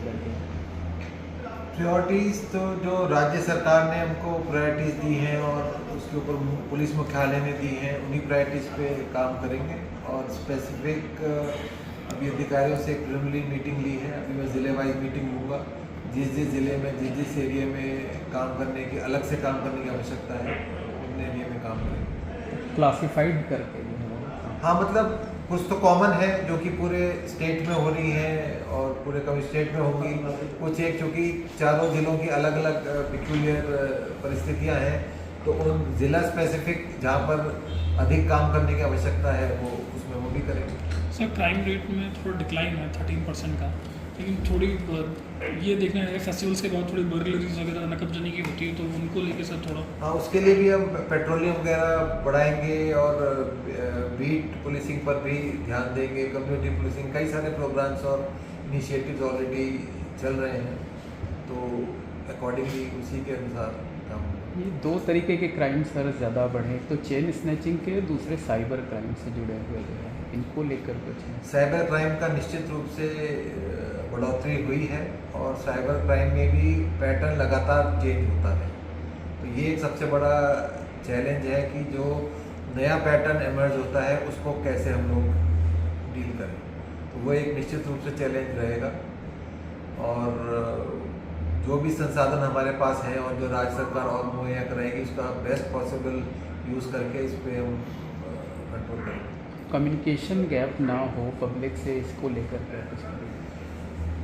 लेकर के? प्रायोरिटीज़ तो जो राज्य सरकार ने हमको प्रायोरिटीज़ दी हैं और उसके ऊपर पुलिस मुख्यालय ने दी हैं, उन्हीं प्रायोरिटीज़ पे काम करेंगे। और स्पेसिफिक अभी अधिकारियों से एक प्रिलिमिनरी मीटिंग ली है। अभी मैं ज़िले वाइज मीटिंग लूँगा, जिस जिस ज़िले में जिस एरिया में काम करने की अलग से काम करने की आवश्यकता है, उन एरिया में काम करेंगे। क्लासिफाइड करके जो है वो? हाँ, मतलब कुछ तो कॉमन है जो कि पूरे स्टेट में हो रही है और पूरे स्टेट में होगी। कुछ एक चूँकि चारों ज़िलों की अलग अलग पिक्यूलियर परिस्थितियाँ हैं, तो उन ज़िला स्पेसिफिक जहाँ पर अधिक काम करने की आवश्यकता है वो उसमें वो भी करेंगे। सर क्राइम रेट में थोड़ा डिक्लाइन है 13% का, लेकिन थोड़ी ये देखना है फेस्टिवल्स के बाद थोड़ी बर्गलरीज वगैरह नकबजनी की होती है, तो उनको लेके सर थोड़ा। हाँ, उसके लिए भी हम पेट्रोलिंग वगैरह बढ़ाएंगे और बीट पुलिसिंग पर भी ध्यान देंगे। कम्युनिटी पुलिसिंग, कई सारे प्रोग्राम्स और इनिशिएटिव्स ऑलरेडी चल रहे हैं, तो अकॉर्डिंगली उसी के अनुसार काम होगा। ये दो तरीके के क्राइम सर ज़्यादा बढ़े, एक तो चेन स्नैचिंग के, दूसरे साइबर क्राइम से जुड़े हुए जो है, इनको लेकर कुछ है? साइबर क्राइम का निश्चित रूप से बढ़ोतरी हुई है और साइबर क्राइम में भी पैटर्न लगातार चेंज होता है। तो ये एक सबसे बड़ा चैलेंज है कि जो नया पैटर्न इमर्ज होता है उसको कैसे हम लोग डील करें। तो वो एक निश्चित रूप से चैलेंज रहेगा और जो भी संसाधन हमारे पास हैं और जो राज्य सरकार और मुहैया कराएगी उसका बेस्ट पॉसिबल यूज़ करके इस पर हम कंट्रोल करेंगे। कम्युनिकेशन गैप ना हो पब्लिक से, इसको लेकर के कुछ करें?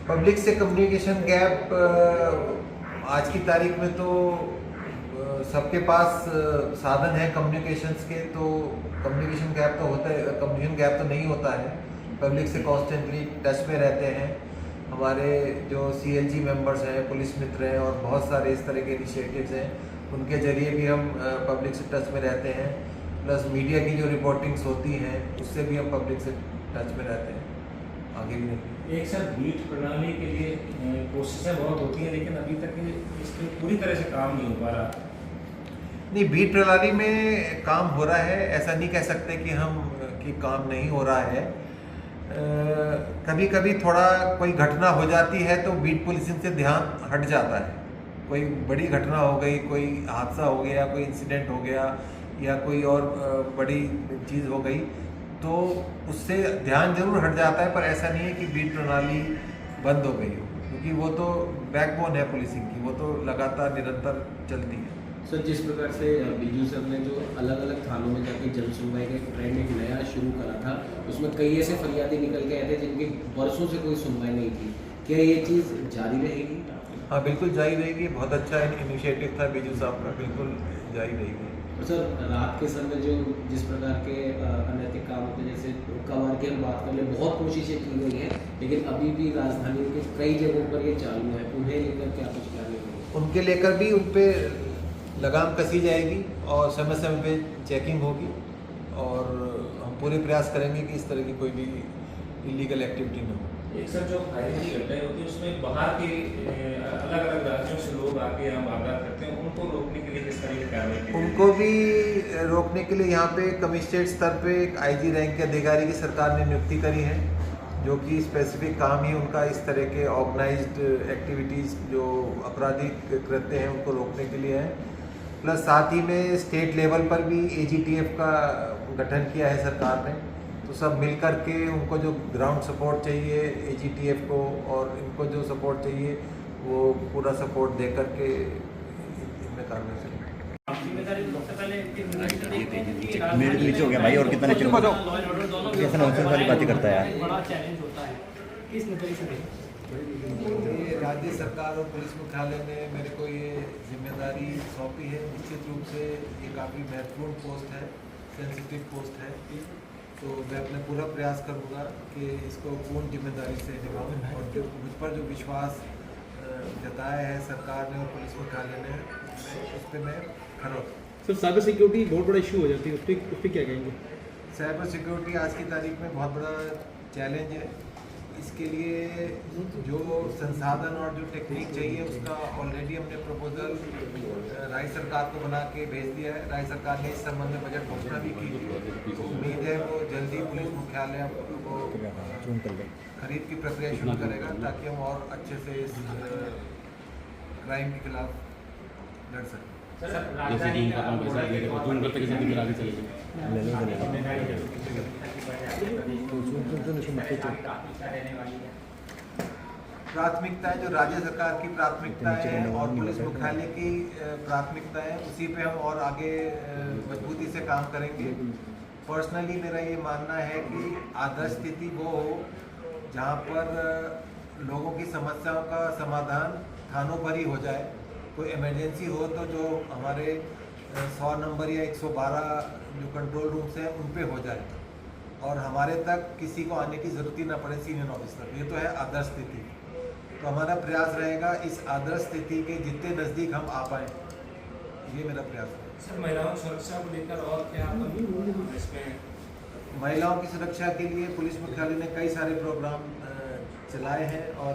पब्लिक से कम्युनिकेशन गैप आज की तारीख में तो सबके पास साधन है कम्युनिकेशंस के, तो कम्युनिकेशन गैप तो होता है, कम्युनिकेशन गैप तो नहीं होता है। पब्लिक से कॉन्स्टेंटली टच में रहते हैं। हमारे जो CLG मेंबर्स हैं, पुलिस मित्र हैं और बहुत सारे इस तरह के इनिशिएटिव्स हैं, उनके ज़रिए भी हम पब्लिक से टच में रहते हैं। प्लस मीडिया की जो रिपोर्टिंग्स होती हैं उससे भी हम पब्लिक से टच में रहते हैं, आगे भी नहीं। एक सर बीट प्रणाली के लिए कोशिशें बहुत होती हैं, लेकिन अभी तक इस पर पूरी तरह से काम नहीं हो पा रहा। नहीं, बीट प्रणाली में काम हो रहा है, ऐसा नहीं कह सकते कि काम नहीं हो रहा है। कभी कभी थोड़ा कोई घटना हो जाती है तो बीट पुलिसिंग से ध्यान हट जाता है। कोई बड़ी घटना हो गई, कोई हादसा हो गया, कोई इंसिडेंट हो गया या कोई और बड़ी चीज़ हो गई, तो उससे ध्यान जरूर हट जाता है, पर ऐसा नहीं है कि बीट प्रणाली बंद हो गई हो, क्योंकि वो तो बैकबोन है पुलिसिंग की, वो तो लगातार निरंतर चलती है। सर, जिस प्रकार से बीजू सर ने जो अलग अलग थानों में जाके जन सुनवाई का ट्रेंड एक नया शुरू करा था, उसमें कई ऐसे फरियादी निकल के आए थे जिनकी वर्षों से कोई सुनवाई नहीं थी, क्या ये चीज़ जारी रहेगी? हाँ, बिल्कुल जारी रहेगी। बहुत अच्छा इनिशिएटिव था बीजू साहब का, बिल्कुल जारी रहेगी। सर, रात के समय जो जिस प्रकार के अनैतिक काम होते हैं, जैसे कवर की हम बात कर लें, बहुत कोशिशें की गई हैं, लेकिन अभी भी राजधानी के कई जगहों पर ये चालू है, उन्हें लेकर क्या कुछ प्लानिंग होगी? उनके लेकर भी उन पर लगाम कसी जाएगी और समय समय पे चेकिंग होगी और हम पूरे प्रयास करेंगे कि इस तरह की कोई भी इलीगल एक्टिविटी न हो। एक सर, जो फायरिंग की घटनाएं होती है उसमें बाहर के अलग अलग राज्यों से लोग आके यहाँ वारदात करते हैं, उनको रोकने के लिए किस तरह की कार्रवाई की? उनको भी रोकने के लिए यहाँ पे कमिश्नरेट स्तर पे एक IG रैंक के अधिकारी की सरकार ने नियुक्ति करी है, जो कि स्पेसिफिक काम ही उनका इस तरह के ऑर्गेनाइज्ड एक्टिविटीज़ जो आपराधिक कृत्य हैं उनको रोकने के लिए है। प्लस साथ ही में स्टेट लेवल पर भी AGTF का गठन किया है सरकार ने, तो सब मिल कर के उनको जो ग्राउंड सपोर्ट चाहिए AGTF को और इनको जो सपोर्ट चाहिए वो पूरा सपोर्ट दे कर के इनमें कार्रवाई करेंगे। मेरे नीचे हो गया भाई, और कितना नीचे हो जाओ, कैसे नॉनसेंस वाली बातें करता है यार। बड़ा चैलेंज होता है, किस नजरिए से देखें? ये राज्य सरकार और पुलिस मुख्यालय ने मेरे को ये जिम्मेदारी सौंपी है। निश्चित रूप से ये काफ़ी महत्वपूर्ण पोस्ट है, सेंसिटिव पोस्ट है, तो मैं अपना पूरा प्रयास करूँगा कि इसको पूर्ण जिम्मेदारी से निभाऊँ और जो मुझ पर जो विश्वास जताया है सरकार ने और पुलिस मुख्यालय ने, उस पर मैं खरा उतरूँ। सर, साइबर सिक्योरिटी बहुत बड़ा इशू हो जाती है, उस पर क्या कहेंगे? साइबर सिक्योरिटी आज की तारीख में बहुत बड़ा चैलेंज है। इसके लिए जो संसाधन और जो टेक्निक चाहिए उसका ऑलरेडी हमने प्रपोजल राज्य सरकार को बना के भेज दिया है। राज्य सरकार ने इस संबंध में बजट घोषणा भी की थी। तो उम्मीद है वो जल्दी पुलिस मुख्यालय को खरीद की प्रक्रिया शुरू करेगा ताकि हम और अच्छे से इस क्राइम के खिलाफ लड़ सकें। जैसे कि इनका काम पैसा दिया तो जूम करते कैसे फिर आगे चलेंगे। प्राथमिकताएं जो राज्य सरकार की प्राथमिकताएं हैं और पुलिस मुख्यालय की प्राथमिकताएं, उसी पे हम और आगे मजबूती से काम करेंगे। पर्सनली मेरा ये मानना है कि आदर्श स्थिति वो हो जहाँ पर लोगों की समस्याओं का समाधान थानों पर ही हो जाए। कोई इमरजेंसी हो तो जो हमारे 100 नंबर या 112 जो कंट्रोल रूम्स हैं उन पे हो जाए और हमारे तक किसी को आने की ज़रूरत ही ना पड़े सीनियर ऑफिसर। ये तो है आदर्श स्थिति। तो हमारा प्रयास रहेगा इस आदर्श स्थिति के जितने नज़दीक हम आ पाएँ, ये मेरा प्रयास है। सर, महिलाओं की सुरक्षा को लेकर और क्या इसमें? महिलाओं की सुरक्षा के लिए पुलिस मुख्यालय ने कई सारे प्रोग्राम चलाए हैं और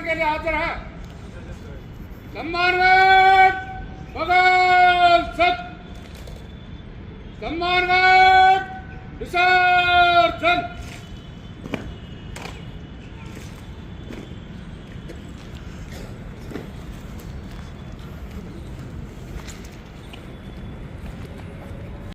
के लिए हाजिर है। सम्मानवाद, बगल सत, सम्मानवाद।